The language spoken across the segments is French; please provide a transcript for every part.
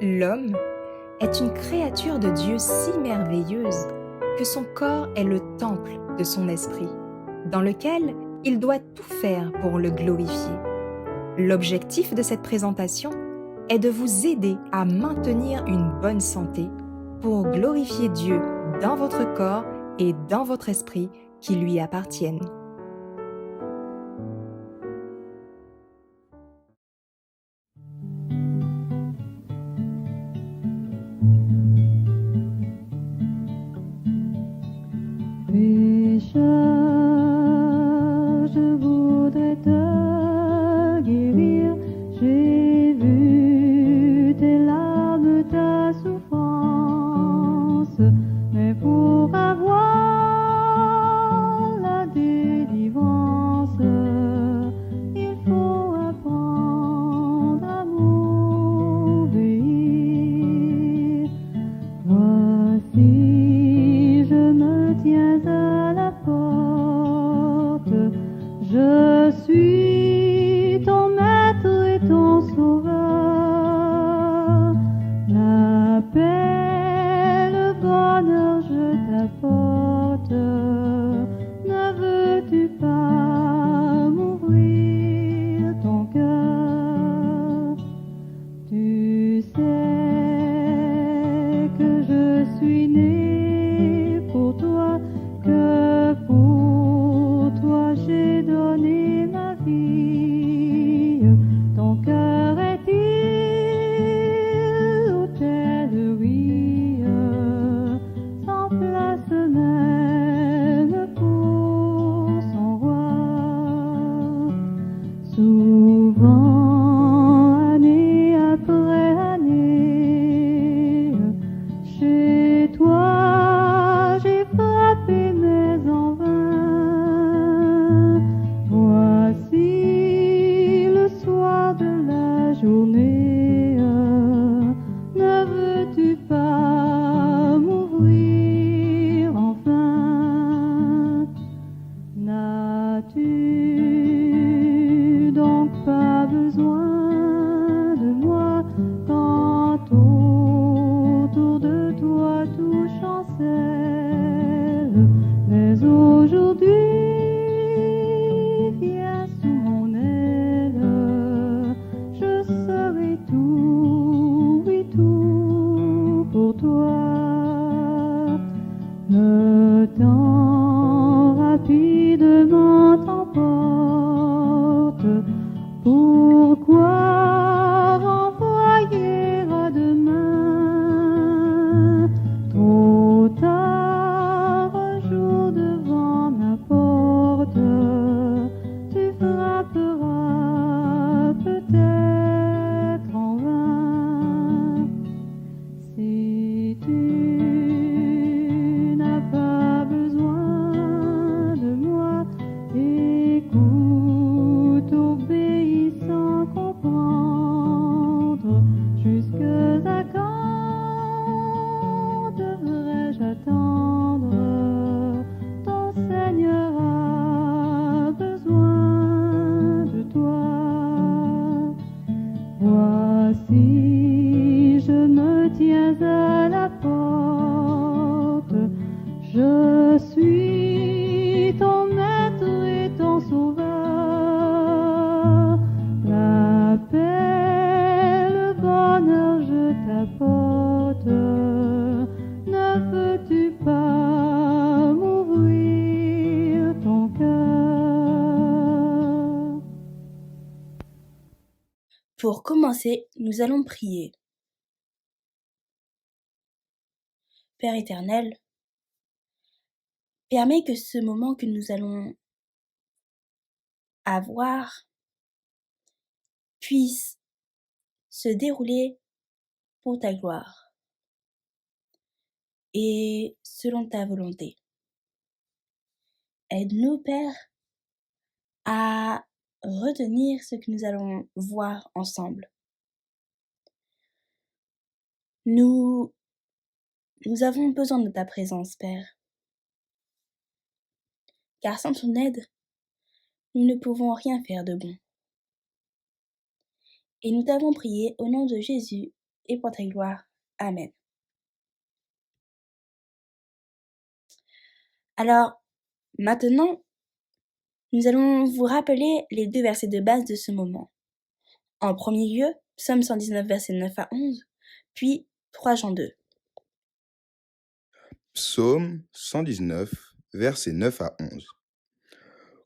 L'homme est une créature de Dieu si merveilleuse que son corps est le temple de son esprit, dans lequel il doit tout faire pour le glorifier. L'objectif de cette présentation est de vous aider à maintenir une bonne santé pour glorifier Dieu dans votre corps et dans votre esprit qui lui appartiennent. Pécheur, je voudrais te guérir. J'ai vu tes larmes, ta souffrance, mais pour avoir la délivrance, il faut apprendre à m'obéir. Voici, je me tiens à la porte, je suis ton maître et ton sauveur. La paix, le bonheur, je t'apporte. Ne veux-tu pas m'ouvrir ton cœur? Tu sais que je suis né pour toi, que pour toi j'ai donné ma vie. Ton cœur est-il hôtellerie, sans place même pour son roi? Souvent, année après année, chez toi j'ai frappé mais en vain. Voici le soir de la journée, ne veux-tu pas m'ouvrir enfin? N'as-tu donc pas besoin de moi quand autour de toi tout chancelle? Mais aujourd'hui, viens sous mon aile, je serai tout, oui tout pour toi. Le temps rapidement t'emporte. Pourquoi renvoyer à demain? Trop tard, un jour devant ma porte, tu frapperas peut-être en vain. Si tu n'as pas besoin de moi, écoute, obéis sans comprendre. Jusqu'à quand devrais-je attendre? Ton Seigneur a besoin de toi. Voici, je me tiens à la porte, je suis ton maître et ton sauveur. La paix, le bonheur, je t'apporte. Ne veux-tu pas m'ouvrir ton cœur? Pour commencer, nous allons prier. Père éternel, permets que ce moment que nous allons avoir puisse se dérouler pour ta gloire et selon ta volonté. Aide-nous, Père, à retenir ce que nous allons voir ensemble. Nous avons besoin de ta présence, Père, car sans ton aide, nous ne pouvons rien faire de bon. Et nous t'avons prié au nom de Jésus. et pour ta gloire. Amen. Alors, maintenant, nous allons vous rappeler les 2 versets de base de ce moment. En premier lieu, Psaume 119, versets 9 à 11, puis 3 Jean 2. Psaume 119, versets 9 à 11.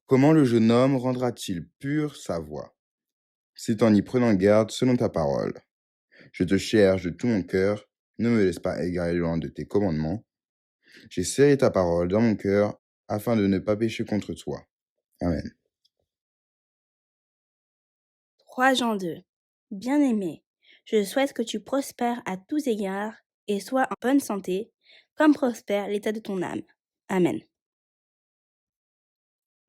Comment le jeune homme rendra-t-il pure sa voie? C'est en y prenant garde selon ta parole. Je te cherche de tout mon cœur, ne me laisse pas égarer loin de tes commandements. J'ai serré ta parole dans mon cœur, afin de ne pas pécher contre toi. Amen. 3 Jean 2. Bien-aimé, je souhaite que tu prospères à tous égards et sois en bonne santé, comme prospère l'état de ton âme. Amen.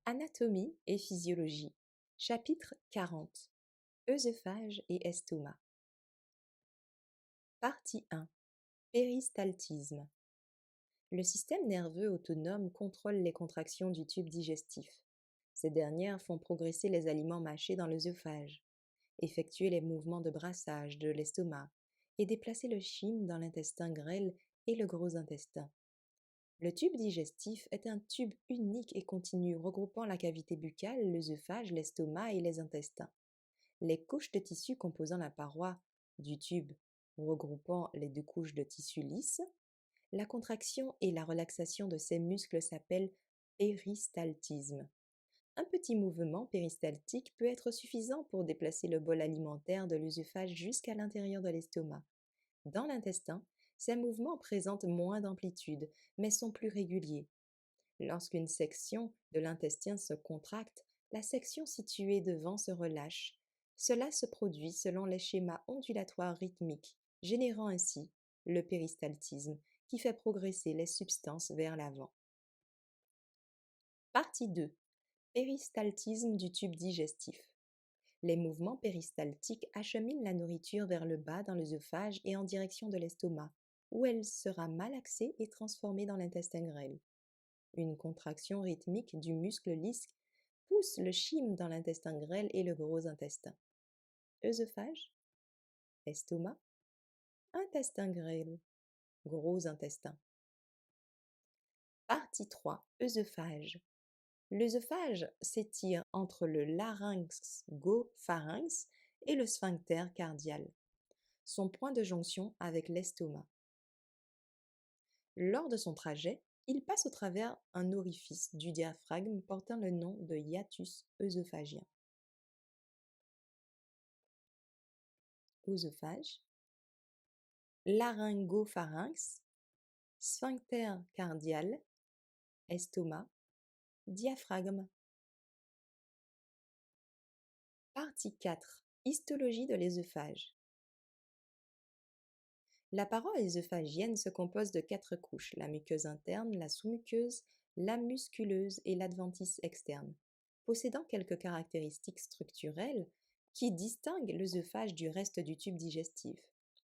Anatomie et physiologie. Chapitre 40. œsophage et estomac. Partie 1. Péristaltisme. Le système nerveux autonome contrôle les contractions du tube digestif. Ces dernières font progresser les aliments mâchés dans l'œsophage, effectuer les mouvements de brassage de l'estomac et déplacer le chyme dans l'intestin grêle et le gros intestin. Le tube digestif est un tube unique et continu regroupant la cavité buccale, l'œsophage, l'estomac et les intestins. Les couches de tissu composant la paroi du tube regroupant les 2 couches de tissu lisse, la contraction et la relaxation de ces muscles s'appellent péristaltisme. Un petit mouvement péristaltique peut être suffisant pour déplacer le bol alimentaire de l'œsophage jusqu'à l'intérieur de l'estomac. Dans l'intestin, ces mouvements présentent moins d'amplitude, mais sont plus réguliers. Lorsqu'une section de l'intestin se contracte, la section située devant se relâche. Cela se produit selon les schémas ondulatoires rythmiques, générant ainsi le péristaltisme qui fait progresser les substances vers l'avant. Partie 2. Péristaltisme du tube digestif. Les mouvements péristaltiques acheminent la nourriture vers le bas dans l'œsophage et en direction de l'estomac, où elle sera malaxée et transformée dans l'intestin grêle. Une contraction rythmique du muscle lisse pousse le chyme dans l'intestin grêle et le gros intestin. œsophage, estomac, intestin grêle, gros intestin. Partie 3. œsophage. L'œsophage s'étire entre le laryngopharynx et le sphincter cardial, son point de jonction avec l'estomac. Lors de son trajet, il passe au travers un orifice du diaphragme portant le nom de hiatus œsophagien. Œsophage, laryngopharynx, sphincter cardial, estomac, diaphragme. Partie 4. Histologie de l'œsophage. La paroi œsophagienne se compose de 4 couches, la muqueuse interne, la sous-muqueuse, la musculeuse et l'adventice externe, possédant quelques caractéristiques structurelles qui distinguent l'œsophage du reste du tube digestif.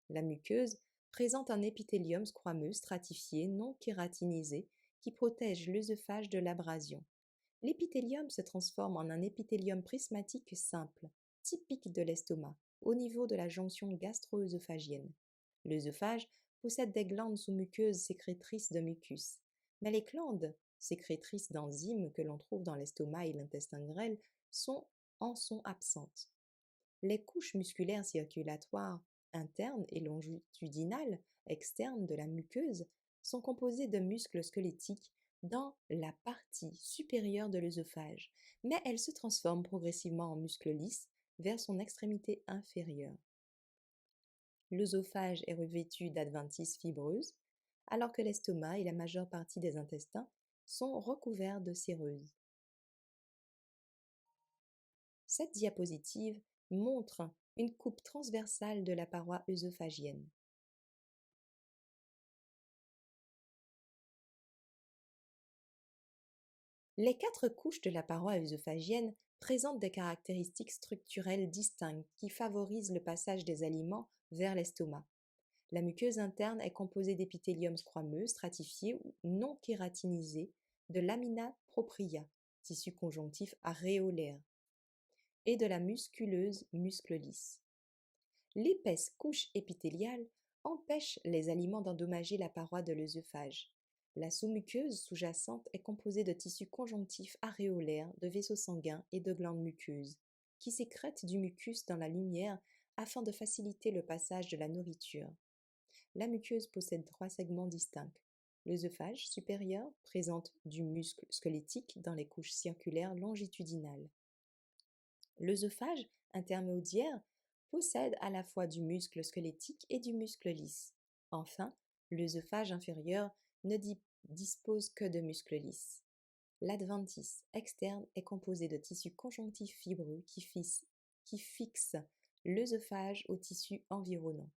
La muqueuse présente un épithélium squameux stratifié non kératinisé qui protège l'œsophage de l'abrasion. L'épithélium se transforme en un épithélium prismatique simple, typique de l'estomac, au niveau de la jonction gastro-œsophagienne. L'œsophage possède des glandes sous-muqueuses sécrétrices de mucus, mais les glandes sécrétrices d'enzymes que l'on trouve dans l'estomac et l'intestin grêle en sont absentes. Les couches musculaires circulatoires internes et longitudinales externes de la muqueuse sont composées de muscles squelettiques dans la partie supérieure de l'œsophage, mais elles se transforment progressivement en muscles lisses vers son extrémité inférieure. L'œsophage est revêtu d'adventices fibreuses, alors que l'estomac et la majeure partie des intestins sont recouverts de séreuses. Cette diapositive montre une coupe transversale de la paroi œsophagienne. Les 4 couches de la paroi œsophagienne présentent des caractéristiques structurelles distinctes qui favorisent le passage des aliments vers l'estomac. La muqueuse interne est composée d'épithélium squameux stratifié ou non kératinisé, de lamina propria, tissu conjonctif aréolaire, et de la musculeuse, muscle lisse. L'épaisse couche épithéliale empêche les aliments d'endommager la paroi de l'œsophage. La sous-muqueuse sous-jacente est composée de tissus conjonctifs aréolaires, de vaisseaux sanguins et de glandes muqueuses, qui sécrètent du mucus dans la lumière afin de faciliter le passage de la nourriture. La muqueuse possède 3 segments distincts. L'œsophage supérieur présente du muscle squelettique dans les couches circulaires longitudinales. L'œsophage intermédiaire possède à la fois du muscle squelettique et du muscle lisse. Enfin, l'œsophage inférieur ne dispose que de muscles lisses. L'adventice externe est composé de tissus conjonctifs fibreux qui fixent l'œsophage au tissu environnant.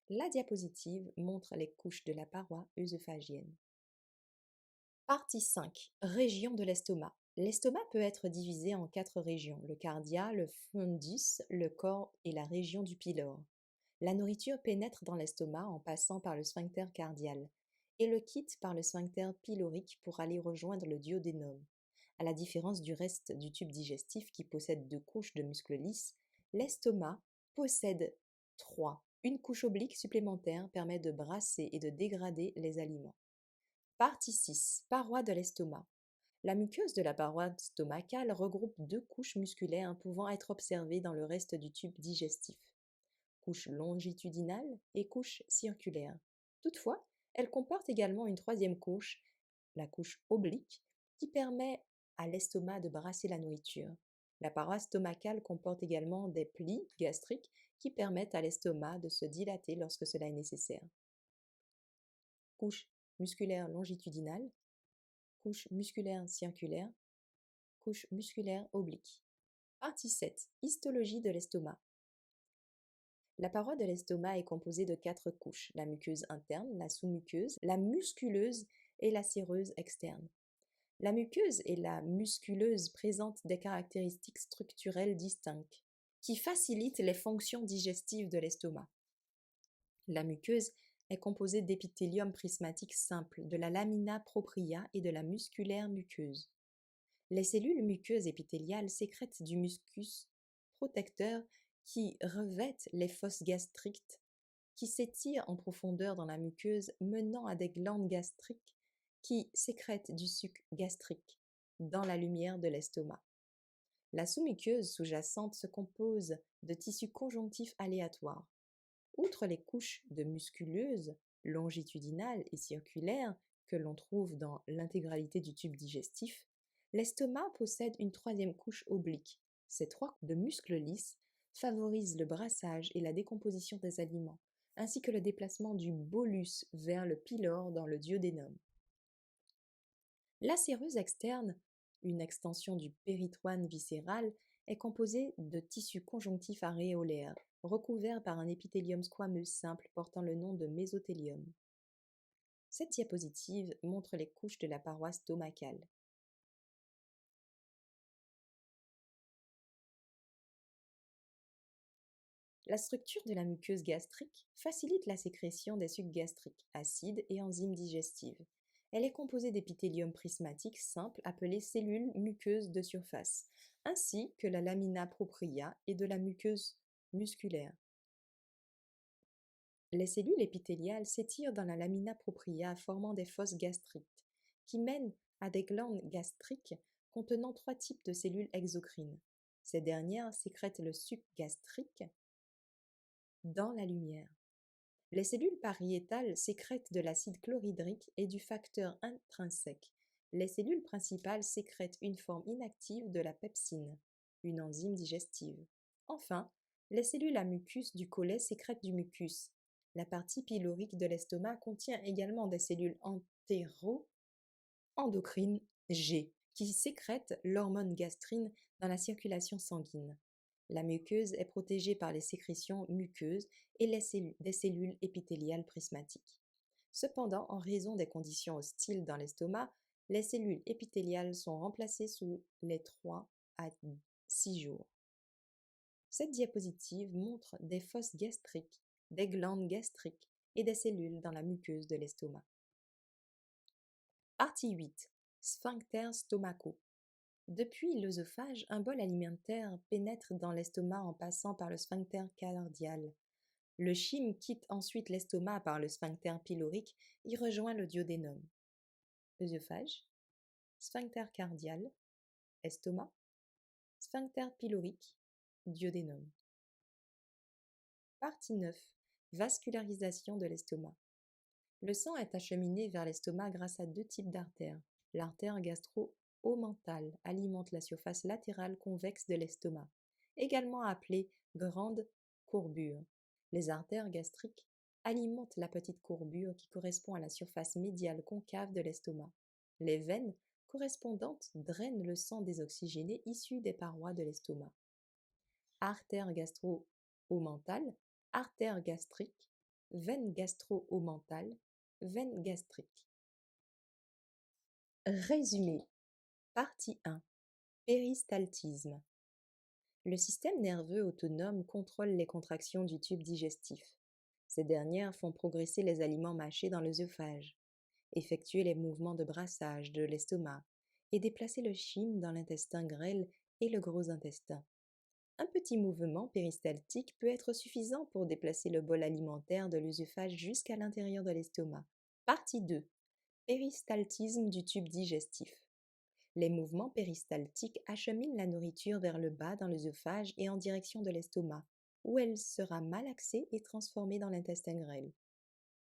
La diapositive montre les couches de la paroi œsophagienne. Partie 5. Région de l'estomac. L'estomac peut être divisé en 4 régions, le cardia, le fundus, le corps et la région du pylore. La nourriture pénètre dans l'estomac en passant par le sphincter cardial et le quitte par le sphincter pylorique pour aller rejoindre le duodénum. À la différence du reste du tube digestif qui possède 2 couches de muscles lisses, l'estomac possède 3. Une couche oblique supplémentaire permet de brasser et de dégrader les aliments. Partie 6. Paroi de l'estomac. La muqueuse de la paroi stomacale regroupe 2 couches musculaires pouvant être observées dans le reste du tube digestif. Couche longitudinale et couche circulaire. Toutefois, elle comporte également une 3e couche, la couche oblique, qui permet à l'estomac de brasser la nourriture. La paroi stomacale comporte également des plis gastriques qui permettent à l'estomac de se dilater lorsque cela est nécessaire. Couche musculaire longitudinale, couche musculaire circulaire, couche musculaire oblique. Partie 7. Histologie de l'estomac. La paroi de l'estomac est composée de 4 couches, la muqueuse interne, la sous-muqueuse, la musculeuse et la séreuse externe. La muqueuse et la musculeuse présentent des caractéristiques structurelles distinctes qui facilitent les fonctions digestives de l'estomac. La muqueuse est composée d'épithélium prismatique simple, de la lamina propria et de la musculaire muqueuse. Les cellules muqueuses épithéliales sécrètent du mucus protecteur qui revêtent les fosses gastriques, qui s'étirent en profondeur dans la muqueuse, menant à des glandes gastriques qui sécrètent du suc gastrique dans la lumière de l'estomac. La sous-muqueuse sous-jacente se compose de tissus conjonctifs aléatoires. Outre les couches de musculeuses, longitudinales et circulaires que l'on trouve dans l'intégralité du tube digestif, l'estomac possède une 3e couche oblique. Ces 3 couches de muscles lisses favorisent le brassage et la décomposition des aliments, ainsi que le déplacement du bolus vers le pylore dans le duodénum. La séreuse externe, une extension du péritoine viscéral, est composée de tissus conjonctifs aréolaires, recouverts par un épithélium squameux simple portant le nom de mésothélium. Cette diapositive montre les couches de la paroi stomacale. La structure de la muqueuse gastrique facilite la sécrétion des sucs gastriques, acides et enzymes digestives. Elle est composée d'épithélium prismatique simple appelé cellules muqueuses de surface, ainsi que la lamina propria et de la muqueuse musculaire. Les cellules épithéliales s'étirent dans la lamina propria formant des fosses gastriques, qui mènent à des glandes gastriques contenant 3 types de cellules exocrines. Ces dernières sécrètent le suc gastrique dans la lumière. Les cellules pariétales sécrètent de l'acide chlorhydrique et du facteur intrinsèque. Les cellules principales sécrètent une forme inactive de la pepsine, une enzyme digestive. Enfin, les cellules à mucus du collet sécrètent du mucus. La partie pylorique de l'estomac contient également des cellules entéro-endocrines G qui sécrètent l'hormone gastrine dans la circulation sanguine. La muqueuse est protégée par les sécrétions muqueuses et des cellules épithéliales prismatiques. Cependant, en raison des conditions hostiles dans l'estomac, les cellules épithéliales sont remplacées sous les 3 à 6 jours. Cette diapositive montre des fosses gastriques, des glandes gastriques et des cellules dans la muqueuse de l'estomac. Partie 8. Sphincters stomacaux. Depuis l'œsophage, un bol alimentaire pénètre dans l'estomac en passant par le sphincter cardial. Le chyme quitte ensuite l'estomac par le sphincter pylorique et rejoint le duodénum. œsophage, sphincter cardial, estomac, sphincter pylorique, duodénum. Partie 9. Vascularisation de l'estomac. Le sang est acheminé vers l'estomac grâce à deux types d'artères. L'artère gastro-omentale alimente la surface latérale convexe de l'estomac, également appelée grande courbure. Les artères gastriques alimentent la petite courbure qui correspond à la surface médiale concave de l'estomac. Les veines correspondantes drainent le sang désoxygéné issu des parois de l'estomac. Artère gastro-omentale, artère gastrique, veine gastro-omentale, veine gastrique. Résumé. Partie 1. Péristaltisme. Le système nerveux autonome contrôle les contractions du tube digestif. Ces dernières font progresser les aliments mâchés dans l'œsophage, effectuer les mouvements de brassage de l'estomac et déplacer le chyme dans l'intestin grêle et le gros intestin. Un petit mouvement péristaltique peut être suffisant pour déplacer le bol alimentaire de l'œsophage jusqu'à l'intérieur de l'estomac. Partie 2. Péristaltisme du tube digestif. Les mouvements péristaltiques acheminent la nourriture vers le bas dans l'œsophage et en direction de l'estomac, où elle sera malaxée et transformée dans l'intestin grêle.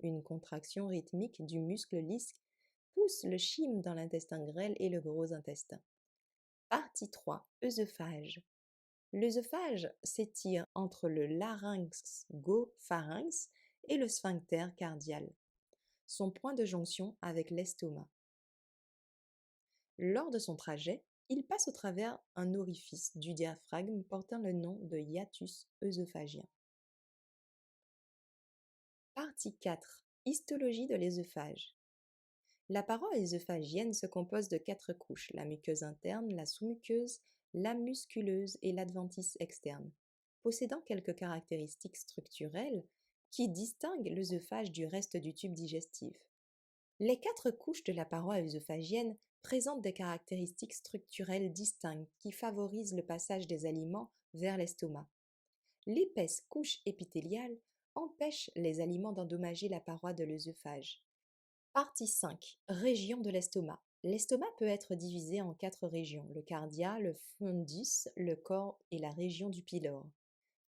Une contraction rythmique du muscle lisse pousse le chyme dans l'intestin grêle et le gros intestin. Partie 3. œsophage. L'œsophage s'étire entre le laryngopharynx et le sphincter cardial, son point de jonction avec l'estomac. Lors de son trajet, il passe au travers un orifice du diaphragme portant le nom de hiatus œsophagien. Partie 4. Histologie de l'œsophage. La paroi œsophagienne se compose de 4 couches, la muqueuse interne, la sous-muqueuse, la musculeuse et l'adventice externe, possédant quelques caractéristiques structurelles qui distinguent l'œsophage du reste du tube digestif. Les 4 couches de la paroi œsophagienne présentent des caractéristiques structurelles distinctes qui favorisent le passage des aliments vers l'estomac. L'épaisse couche épithéliale empêche les aliments d'endommager la paroi de l'œsophage. Partie 5. Région de l'estomac. L'estomac peut être divisé en 4 régions, le cardia, le fundus, le corps et la région du pylore.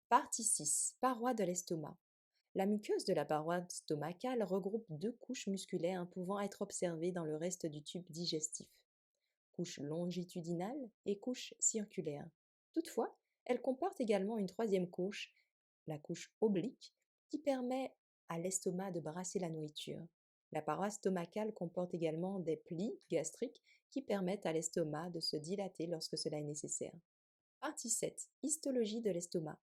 Partie 6. Paroi de l'estomac. La muqueuse de la paroi stomacale regroupe 2 couches musculaires pouvant être observées dans le reste du tube digestif. Couche longitudinale et couche circulaire. Toutefois, elle comporte également une 3e couche, la couche oblique, qui permet à l'estomac de brasser la nourriture. La paroi stomacale comporte également des plis gastriques qui permettent à l'estomac de se dilater lorsque cela est nécessaire. Partie 7. Histologie de l'estomac.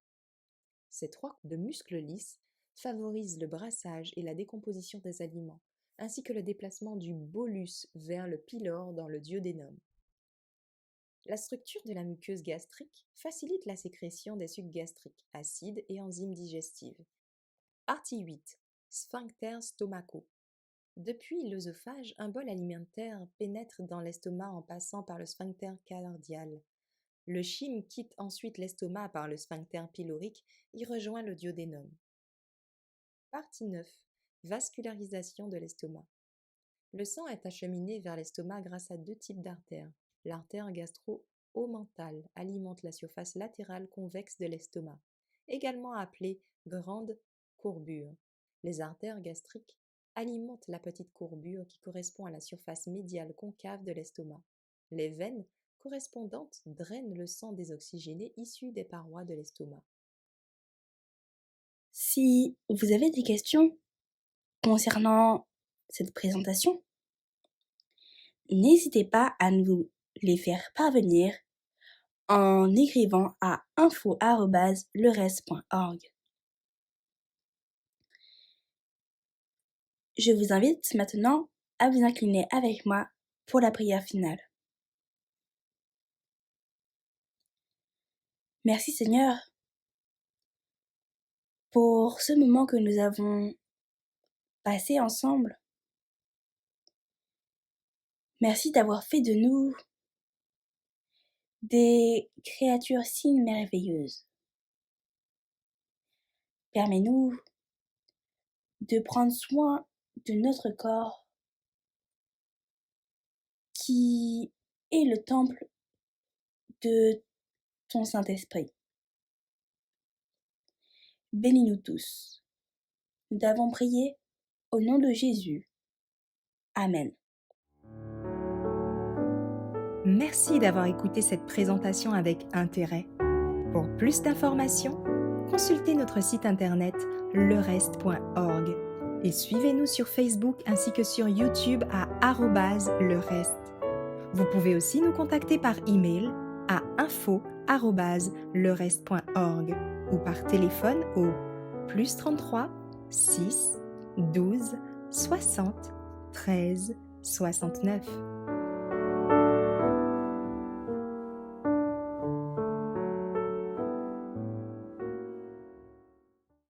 Ces 3 couches de muscles lisses favorisent le brassage et la décomposition des aliments, ainsi que le déplacement du bolus vers le pylore dans le duodénum. La structure de la muqueuse gastrique facilite la sécrétion des sucs gastriques, acides et enzymes digestives. Partie 8. Sphincter stomacaux. Depuis l'œsophage, un bol alimentaire pénètre dans l'estomac en passant par le sphincter cardial. Le chyme quitte ensuite l'estomac par le sphincter pylorique et rejoint le duodénum. Partie 9. Vascularisation de l'estomac. Le sang est acheminé vers l'estomac grâce à 2 types d'artères. L'artère gastro-omentale alimente la surface latérale convexe de l'estomac, également appelée grande courbure. Les artères gastriques alimentent la petite courbure qui correspond à la surface médiale concave de l'estomac. Les veines correspondantes drainent le sang désoxygéné issu des parois de l'estomac. Si vous avez des questions concernant cette présentation, n'hésitez pas à nous les faire parvenir en écrivant à info@leres.org. Je vous invite maintenant à vous incliner avec moi pour la prière finale. Merci Seigneur pour ce moment que nous avons passé ensemble. Merci d'avoir fait de nous des créatures si merveilleuses. Permets-nous de prendre soin de notre corps qui est le temple de ton Saint-Esprit. Bénis-nous tous. Nous t'avons prié au nom de Jésus. Amen. Merci d'avoir écouté cette présentation avec intérêt. Pour plus d'informations, consultez notre site internet lereste.org et suivez-nous sur Facebook ainsi que sur YouTube à @lereste. Vous pouvez aussi nous contacter par email à info@lereste.org ou par téléphone au +33 6 12 60 13 69.